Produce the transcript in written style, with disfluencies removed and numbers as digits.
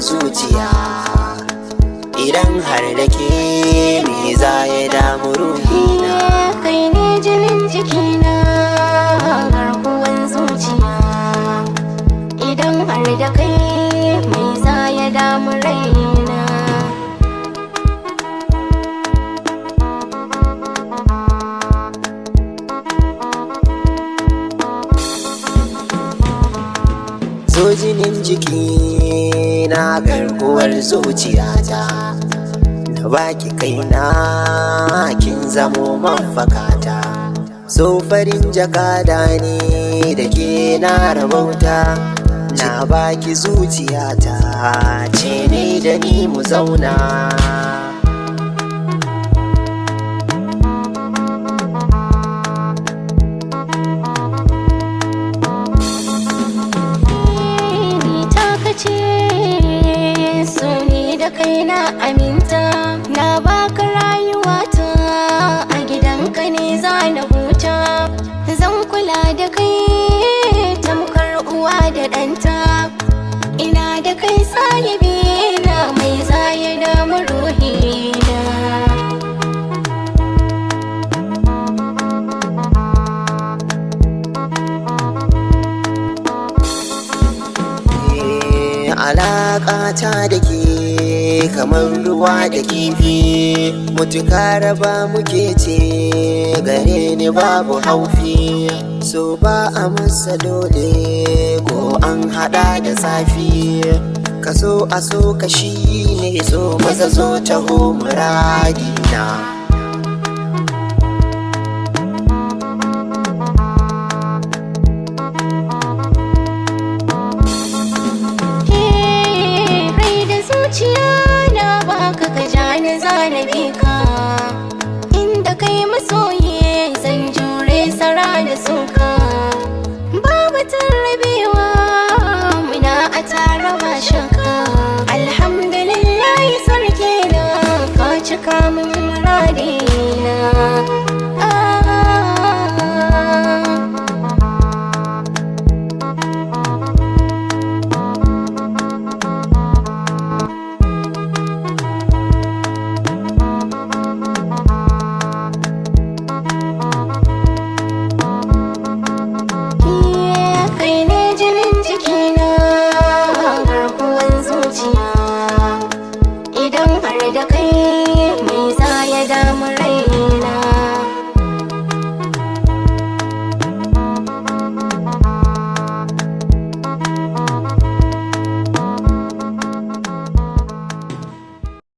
zuciya. Idan har da ke me za ya damu ruhina. Kai ne jinin jikina, garkuwan zuciya. Idan har da kai me za ya damu raina. Zo jinin jiki na garkuwar zuciyata, na baki kaina kin zamo mafakata. So farin jakada ne da ke na rabauta, na baki zuciyata ce ne da ni mu zauna. So ni da kai na aminta, na baka rayuwata, a gidanka ne za na huta. Zan kula da kai tamkar uwa da ɗanta, ina da kai sahibi na mai zaya damu ruhina. Alaƙata da ke kamar ruwa da kifi, mutuka raba muke ce gare ni babu haufi. So ba a masa dole ko an hada da zafi, kaso a so kashi ne, so maza zo taho muradina.